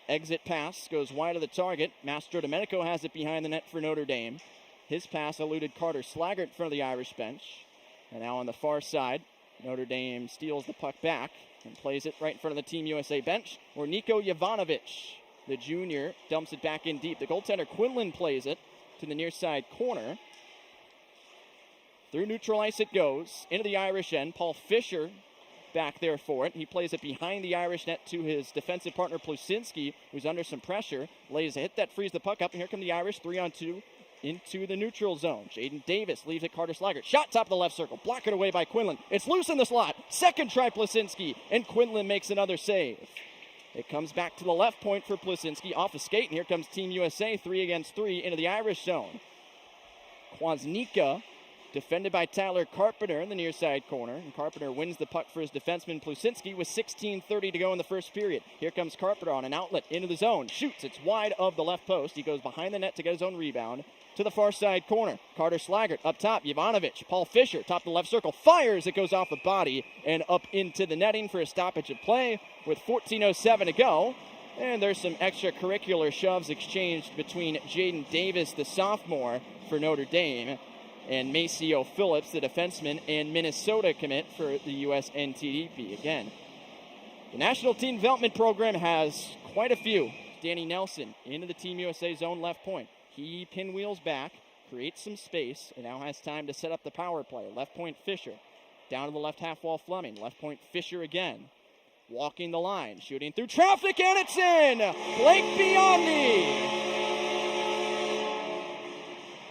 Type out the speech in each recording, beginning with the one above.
Exit pass goes wide of the target. Mastro Domenico has it behind the net for Notre Dame. His pass eluded Carter Slaggert in front of the Irish bench. And now on the far side, Notre Dame steals the puck back and plays it right in front of the Team USA bench, where Nico Jovanovic, the junior, dumps it back in deep. The goaltender Quinlan plays it to the near side corner. Through neutral ice it goes, into the Irish end. Paul Fisher back there for it. He plays it behind the Irish net to his defensive partner Plusinski, who's under some pressure. Lays a hit that frees the puck up, and here come the Irish 3-on-2 into the neutral zone. Jaden Davis leaves it Carter Slaggert. Shot top of the left circle. Blocked away by Quinlan. It's loose in the slot. Second try Plusinski, and Quinlan makes another save. It comes back to the left point for Plusinski off a skate, and here comes Team USA 3-against-3 into the Irish zone. Kwasnika defended by Tyler Carpenter in the near side corner. And Carpenter wins the puck for his defenseman Plusinski with 16:30 to go in the first period. Here comes Carpenter on an outlet into the zone. Shoots. It's wide of the left post. He goes behind the net to get his own rebound. To the far side corner. Carter Slaggert up top. Jovanovic. Paul Fisher top of the left circle. Fires. It goes off the body and up into the netting for a stoppage of play with 14:07 to go. And there's some extracurricular shoves exchanged between Jaden Davis, the sophomore for Notre Dame, and Maceo Phillips, the defenseman and Minnesota commit for the USNTDP. Again, the National Team Development Program has quite a few. Danny Nelson into the Team USA zone left point. He pinwheels back, creates some space, and now has time to set up the power play. Left point Fisher. Down to the left half wall Fleming. Left point Fisher again. Walking the line, shooting through traffic, and it's in! Blake Biondi!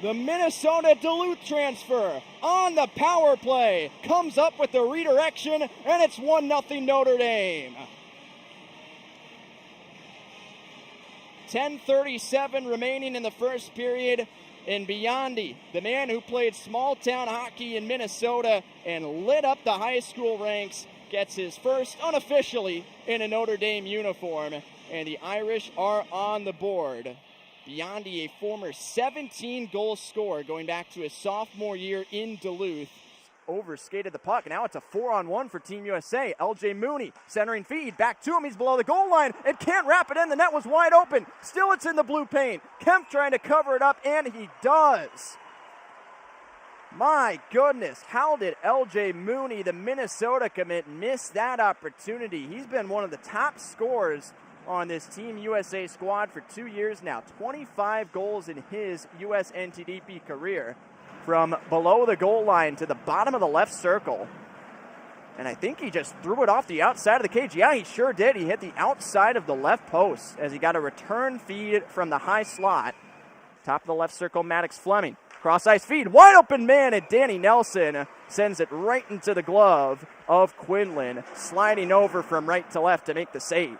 The Minnesota Duluth transfer on the power play comes up with the redirection, and it's 1-0 Notre Dame. 10:37 remaining in the first period, and Biondi, the man who played small-town hockey in Minnesota and lit up the high school ranks, gets his first unofficially in a Notre Dame uniform, and the Irish are on the board. Biondi, a former 17-goal scorer going back to his sophomore year in Duluth, overskated the puck. Now it's a 4-on-1 for Team USA. LJ Mooney centering feed. Back to him. He's below the goal line and can't wrap it in. The net was wide open. Still it's in the blue paint. Kemp trying to cover it up, and he does. My goodness, how did LJ Mooney, the Minnesota commit, miss that opportunity? He's been one of the top scorers on this Team USA squad for 2 years now. 25 goals in his USNTDP career from below the goal line to the bottom of the left circle. And I think he just threw it off the outside of the cage. Yeah, he sure did. He hit the outside of the left post as he got a return feed from the high slot. Top of the left circle, Maddox Fleming. Cross-ice feed, wide open man, and Danny Nelson sends it right into the glove of Quinlan, sliding over from right to left to make the save.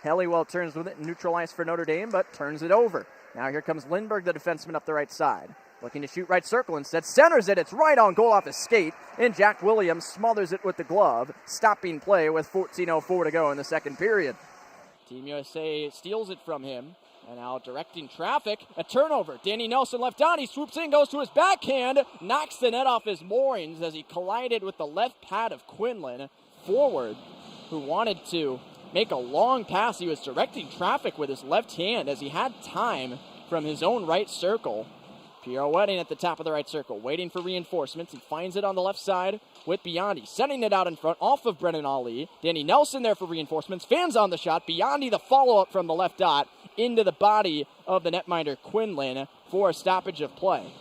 Helliwell turns with it, neutral ice for Notre Dame, but turns it over. Now here comes Lindbergh, the defenseman, up the right side. Looking to shoot right circle instead, centers it, it's right on goal off his skate, and Jack Williams smothers it with the glove, stopping play with 14:04 to go in the second period. Team USA steals it from him, and now directing traffic, a turnover. Danny Nelson left on, he swoops in, goes to his backhand, knocks the net off his moorings as he collided with the left pad of Quinlan, forward, who wanted to make a long pass. He was directing traffic with his left hand as he had time from his own right circle. Pirouetting at the top of the right circle, waiting for reinforcements. He finds it on the left side with Biondi, sending it out in front off of Brennan Ali. Danny Nelson there for reinforcements, fans on the shot. Biondi the follow-up from the left dot into the body of the netminder Quinlan for a stoppage of play.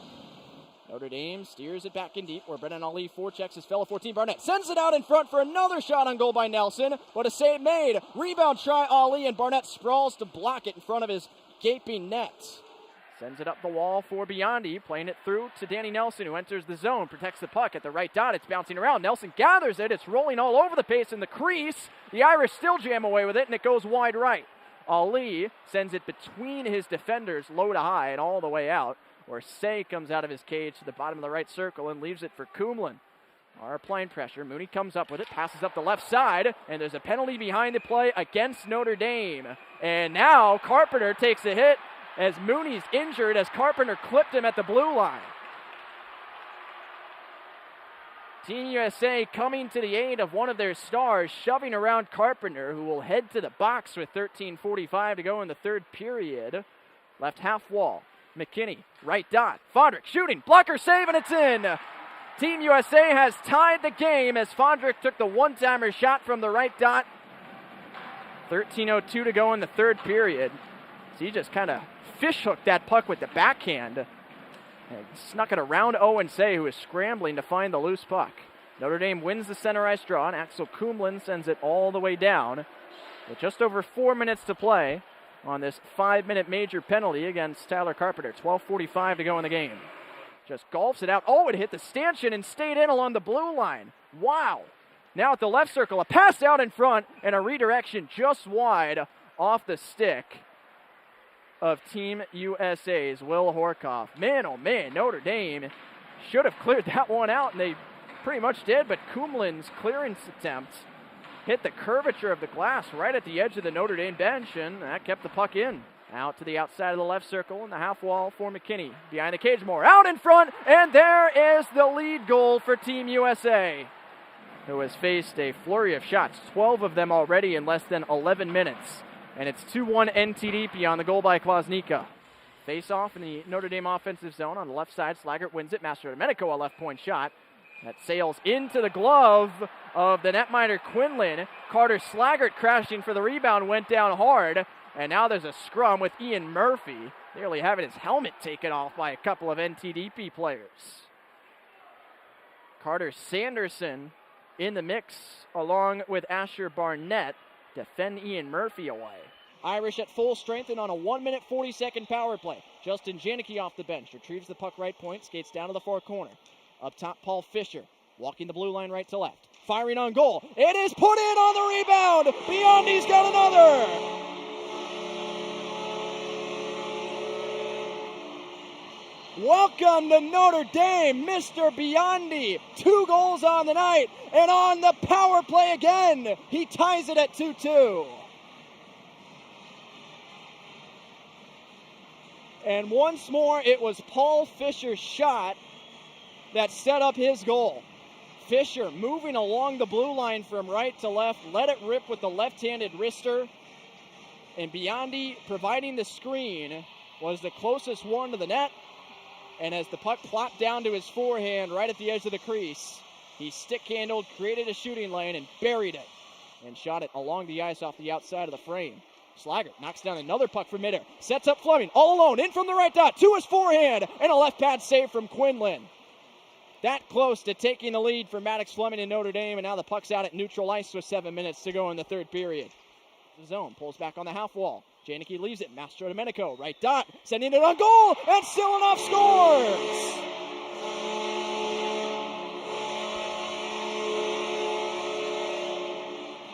Notre Dame steers it back in deep where Brennan Ali forechecks his fellow 14 Barnett. Sends it out in front for another shot on goal by Nelson. What a save made. Rebound try Ali, and Barnett sprawls to block it in front of his gaping net. Sends it up the wall for Biondi, playing it through to Danny Nelson, who enters the zone, protects the puck at the right dot. It's bouncing around. Nelson gathers it. It's rolling all over the pace in the crease. The Irish still jam away with it, and it goes wide right. Ali sends it between his defenders, low to high, and all the way out. Orsay comes out of his cage to the bottom of the right circle and leaves it for Kumlin. Are applying pressure. Mooney comes up with it, passes up the left side, and there's a penalty behind the play against Notre Dame. And now Carpenter takes a hit as Mooney's injured as Carpenter clipped him at the blue line. Team USA coming to the aid of one of their stars, shoving around Carpenter, who will head to the box with 13:45 to go in the third period. Left half wall. McKinney, right dot. Fondrick shooting, blocker save, and it's in. Team USA has tied the game as Fondrick took the one-timer shot from the right dot. 13:02 to go in the third period. So he just kind of fish-hooked that puck with the backhand. And snuck it around Owen Say, who is scrambling to find the loose puck. Notre Dame wins the center ice draw, and Axel Kumlin sends it all the way down. With just over 4 minutes to play on this 5-minute major penalty against Tyler Carpenter. 12:45 to go in the game. Just golfs it out. Oh, it hit the stanchion and stayed in along the blue line. Wow. Now at the left circle, a pass out in front and a redirection just wide off the stick of Team USA's Will Horkoff. Man, oh man, Notre Dame should have cleared that one out, and they pretty much did, but Kumlin's clearance attempt hit the curvature of the glass right at the edge of the Notre Dame bench, and that kept the puck in. Out to the outside of the left circle and the half wall for McKinney. Behind the cage more, out in front, and there is the lead goal for Team USA, who has faced a flurry of shots, 12 of them already in less than 11 minutes. And it's 2-1 NTDP on the goal by Klosnica. Face off in the Notre Dame offensive zone on the left side. Slaggert wins it. Mastrodomenico, a left point shot. That sails into the glove of the netminder Quinlan. Carter Slaggert crashing for the rebound, went down hard. And now there's a scrum with Ian Murphy nearly having his helmet taken off by a couple of NTDP players. Carter Sanderson in the mix along with Asher Barnett defend Ian Murphy away. Irish at full strength and on a 1-minute 40-second power play. Justin Janicki off the bench, retrieves the puck right point, skates down to the far corner. Up top, Paul Fisher, walking the blue line right to left. Firing on goal. It is put in on the rebound. Biondi's got another. Welcome to Notre Dame, Mr. Biondi. 2 goals on the night, and on the power play again, he ties it at 2-2. And once more, it was Paul Fisher's shot that set up his goal. Fisher moving along the blue line from right to left, let it rip with the left-handed wrister, and Biondi providing the screen was the closest one to the net. And as the puck plopped down to his forehand right at the edge of the crease, he stick-handled, created a shooting lane, and buried it. And shot it along the ice off the outside of the frame. Slaggert knocks down another puck from midair. Sets up Fleming, all alone, in from the right dot, to his forehand, and a left pad save from Quinlan. That close to taking the lead for Maddox Fleming and Notre Dame, and now the puck's out at neutral ice with 7 minutes to go in the third period. The zone pulls back on the half wall. Janicki leaves it. Mastrodomenico, right dot, sending it on goal, and Silanoff scores!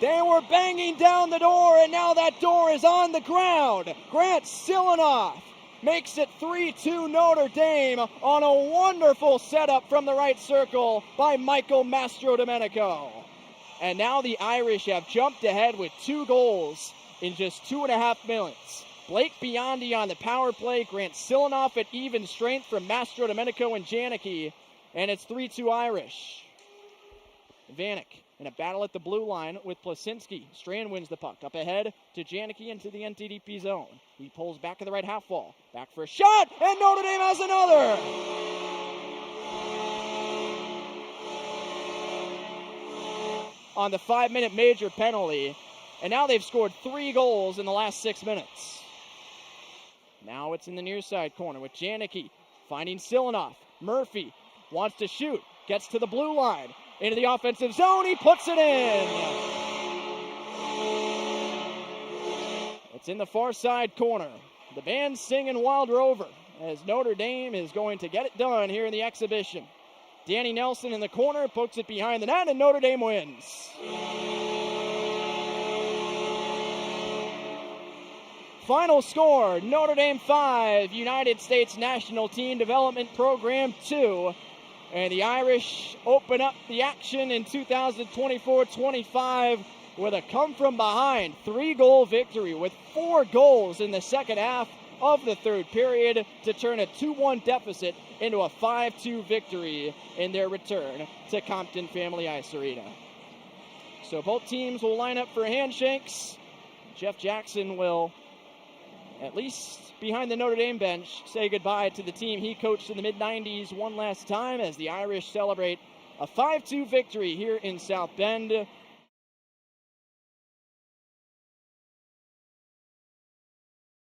They were banging down the door, and now that door is on the ground. Grant Silanoff makes it 3-2 Notre Dame on a wonderful setup from the right circle by Michael Mastrodomenico. And now the Irish have jumped ahead with 2 goals in just 2.5 minutes. Blake Biondi on the power play, Grant Silanoff at even strength from Mastrodomenico and Janicki, and it's 3-2 Irish. Vanek in a battle at the blue line with Plasinski. Strand wins the puck. Up ahead to Janicki into the NTDP zone. He pulls back to the right half wall. Back for a shot, and Notre Dame has another! On the 5-minute major penalty, and now they've scored 3 goals in the last 6 minutes. Now it's in the near side corner with Janicki finding Silanoff. Murphy wants to shoot, gets to the blue line. Into the offensive zone, he puts it in. It's in the far side corner. The band's singing Wild Rover as Notre Dame is going to get it done here in the exhibition. Danny Nelson in the corner, pokes it behind the net, and Notre Dame wins. Final score, Notre Dame 5, United States National Team Development Program 2. And the Irish open up the action in 2024-25 with a come-from-behind 3-goal victory with 4 goals in the second half of the third period to turn a 2-1 deficit into a 5-2 victory in their return to Compton Family Ice Arena. So both teams will line up for handshakes. Jeff Jackson will, at least behind the Notre Dame bench, say goodbye to the team he coached in the mid-90s one last time as the Irish celebrate a 5-2 victory here in South Bend